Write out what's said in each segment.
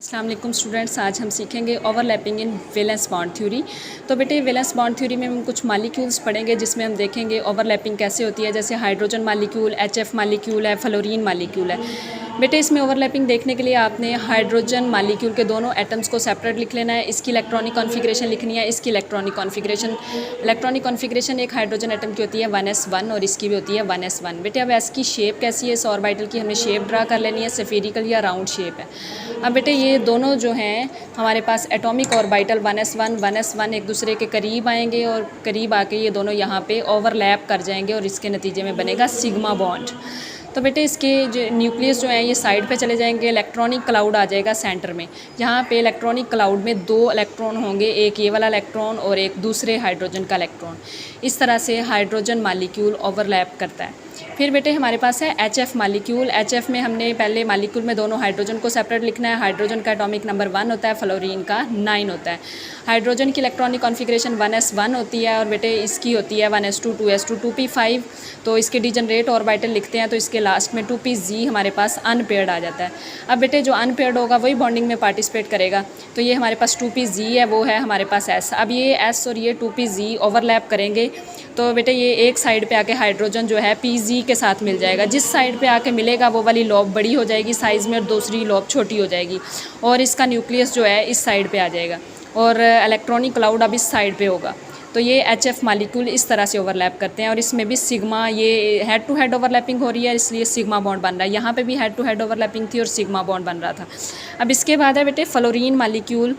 अस्सलाम वालेकुम स्टूडेंट्स, आज हम सीखेंगे ओवरलैपिंग इन वैलेंस बॉन्ड थ्योरी। तो बेटे वैलेंस बॉन्ड थ्योरी में हम कुछ मालिक्यूल्स पढ़ेंगे जिसमें हम देखेंगे ओवरलैपिंग कैसे होती है। जैसे हाइड्रोजन मालिक्यूल, एचएफ मालिक्यूल है, फ्लोरीन मालिक्यूल है। बेटे इसमें ओवरलैपिंग देखने के लिए आपने हाइड्रोजन मालिक्यूल के दोनों एटम्स को सेपरेट लिख लेना है। इसकी इलेक्ट्रॉनिक कॉन्फ़िगरेशन लिखनी है। इसकी इलेक्ट्रॉनिक कॉन्फ़िगरेशन एक हाइड्रोजन एटम की होती है 1s1 और इसकी भी होती है 1s1। बेटे अब इसकी शेप कैसी है, इस ऑर्बिटल की हमें शेप ड्रा कर लेनी है। स्फेरिकल या राउंड शेप है। अब बेटे ये दोनों जो हैं हमारे पास एटॉमिक ऑर्बिटल 1s1 एक दूसरे के करीब आएंगे और करीब आके ये दोनों यहाँ पे ओवरलैप कर जाएंगे और इसके नतीजे में बनेगा सिग्मा बॉन्ड। तो बेटे इसके जो न्यूक्लियस जो हैं ये साइड पे चले जाएंगे। इलेक्ट्रॉनिक क्लाउड आ जाएगा सेंटर में। यहाँ पे इलेक्ट्रॉनिक क्लाउड में दो इलेक्ट्रॉन होंगे, एक ये वाला इलेक्ट्रॉन और एक दूसरे हाइड्रोजन का इलेक्ट्रॉन। इस तरह से हाइड्रोजन मालिक्यूल ओवरलैप करता है। फिर बेटे हमारे पास है एचएफ मालिक्यूल। एचएफ में हमने पहले मालिक्यूल में दोनों हाइड्रोजन को सेपरेट लिखना है। हाइड्रोजन का एटॉमिक नंबर 1 होता है, फ्लोरीन का 9 होता है। हाइड्रोजन की इलेक्ट्रॉनिक कॉन्फ़िगरेशन 1s1 होती है और बेटे इसकी होती है 1s2 2s2 2p5। तो इसके डिजनरेट ऑर्बिटल लिखते हैं तो इसके लास्ट में 2pz हमारे पास अनपेयर्ड आ जाता है। अब बेटे जो अनपेयर्ड होगा वही बॉन्डिंग में पार्टिसिपेट करेगा। तो ये हमारे पास 2pz है, वो है हमारे पास s। अब ये s और ये 2pz ओवरलैप करेंगे तो बेटे ये एक साइड पे आके हाइड्रोजन जो है pz के साथ मिल जाएगा। जिस साइड पे आके मिलेगा वो वाली लॉब बड़ी हो जाएगी साइज़ में और दूसरी लॉब छोटी हो जाएगी और इसका न्यूक्लियस जो है इस साइड पे आ जाएगा और इलेक्ट्रॉनिक क्लाउड अब इस साइड पे होगा। तो ये एचएफ मालिक्यूल इस तरह से ओवरलैप करते हैं और इसमें भी सिग्मा, ये हेड टू हेड ओवरलैपिंग हो रही है इसलिए सिग्मा बॉन्ड बन रहा है। यहाँ पे भी हेड टू हेड ओवरलैपिंग थी और सिग्मा बॉन्ड बन रहा था। अब इसके बाद है बेटे फ्लोरीन मालिक्यूल।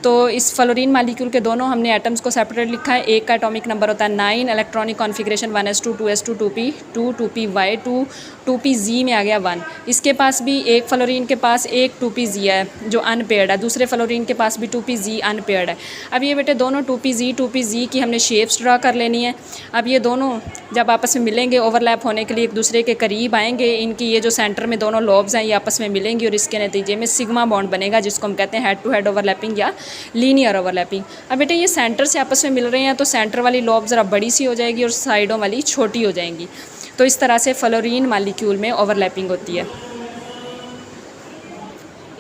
तो इस फ्लोरीन मालिक्यूल के दोनों हमने एटम्स को सेपरेट लिखा है। एक का एटॉमिक नंबर होता है 9, electronic configuration 1s2 2s2 2p2 2py2 2pz में आ गया 1। इसके पास भी एक फ्लोरीन के पास एक 2pz है जो अनपेयर्ड है, दूसरे फ्लोरीन के पास भी 2pz अनपेयर्ड है। अब ये बेटे दोनों 2pz की हमने शेप्स ड्रा कर लेनी है। अब ये दोनों जब आपस में मिलेंगे ओवरलैप होने के लिए एक दूसरे के करीब आएंगे, इनकी ये जो सेंटर में दोनों लॉब्स हैं ये आपस में मिलेंगी और इसके नतीजे में सिग्मा बॉन्ड बनेगा जिसको हम कहते हैं हेड टू हेड ओवरलैपिंग या लीनियर ओवरलैपिंग। अब बेटे ये सेंटर से आपस में मिल रहे हैं तो सेंटर वाली लॉब ज़रा बड़ी सी हो जाएगी और साइडों वाली छोटी हो जाएंगी। तो इस तरह से फ्लोरीन मालिक्यूल में ओवरलैपिंग होती है।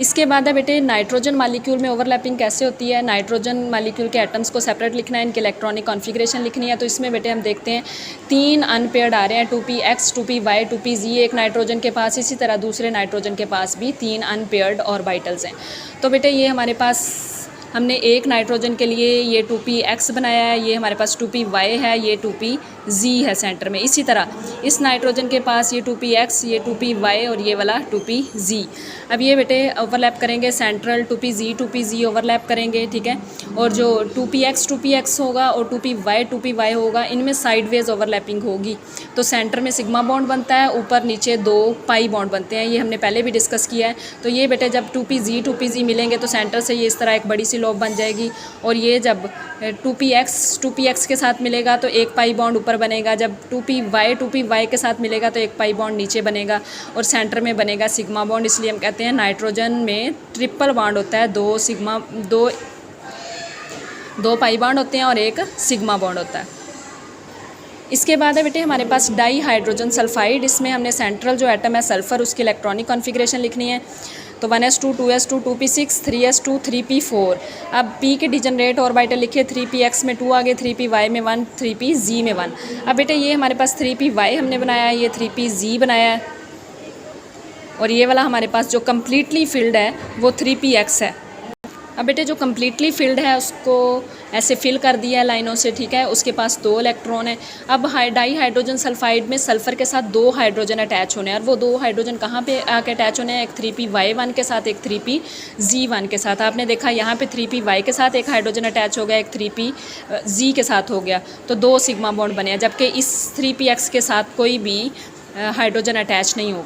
इसके बाद है बेटे नाइट्रोजन मालिक्यूल में ओवरलैपिंग कैसे होती है। नाइट्रोजन मालिक्यूल के एटम्स को सेपरेट लिखना है, इनकी इलेक्ट्रॉनिक कॉन्फ़िगरेशन लिखनी है। तो इसमें बेटे हम देखते हैं 3 अनपेयर्ड आ रहे हैं, 2px 2py 2pz एक नाइट्रोजन के पास, इसी तरह दूसरे नाइट्रोजन के पास भी 3 अनपेयर्ड ऑर्बिटल्स हैं। तो बेटे ये हमारे पास हमने एक नाइट्रोजन के लिए ये 2px बनाया है, ये हमारे पास 2py है, ये 2pz है सेंटर में। इसी तरह इस नाइट्रोजन के पास ये 2px, ये 2py और ये वाला 2pz। अब ये बेटे ओवरलैप करेंगे सेंट्रल 2pz ओवरलैप करेंगे, ठीक है। और जो 2px होगा और 2py होगा, इनमें साइडवेज ओवरलैपिंग होगी तो सेंटर में सिग्मा बॉन्ड बनता है, ऊपर नीचे 2 पाई बॉन्ड बनते हैं। ये हमने पहले भी डिस्कस किया है। तो ये बेटे जब 2pz मिलेंगे तो सेंटर से ये इस तरह एक बड़ी सी लॉब बन जाएगी और ये जब 2px के साथ मिलेगा तो एक पाई बॉन्ड ऊपर बनेगा। जब 2py के साथ मिलेगा तो एक पाई बॉन्ड नीचे बनेगा और सेंटर में बनेगा सिग्मा बॉन्ड। इसलिए हम कहते हैं नाइट्रोजन में ट्रिपल बॉन्ड होता है, दो पाई बॉन्ड होते हैं और एक सिग्मा बॉन्ड होता है। इसके बाद है बेटे हमारे पास डाई हाइड्रोजन सल्फाइड। इसमें हमने सेंट्रल जो एटम है सल्फ़र, उसकी इलेक्ट्रॉनिक कॉन्फ़िगरेशन लिखनी है। तो 1s2 2s2 2p6 3s2 3p4। अब p के डिजनरेट ऑर्बिटल लिखे, 3px में 2 आ गए, 3py में 1, 3pz में 1। अब बेटे ये हमारे पास 3py हमने बनाया है, ये 3pz बनाया है और ये वाला हमारे पास जो कम्प्लीटली फिल्ड है वो 3px है। अब बेटे जो कम्प्लीटली फिल्ड है उसको ऐसे फिल कर दिया है लाइनों से, ठीक है। उसके पास 2 इलेक्ट्रॉन है। अब डाई हाइड्रोजन सल्फाइड में सल्फ़र के साथ 2 हाइड्रोजन अटैच होने हैं और वो 2 हाइड्रोजन कहाँ पे आके अटैच होने हैं, एक 3py1 के साथ, एक 3pz1 के साथ। आपने देखा यहाँ पे 3py के साथ एक हाइड्रोजन अटैच हो गया, एक 3pz के साथ हो गया, तो 2 सिग्मा बॉन्ड बने हैं। जबकि इस 3px के साथ कोई भी हाइड्रोजन अटैच नहीं होगा।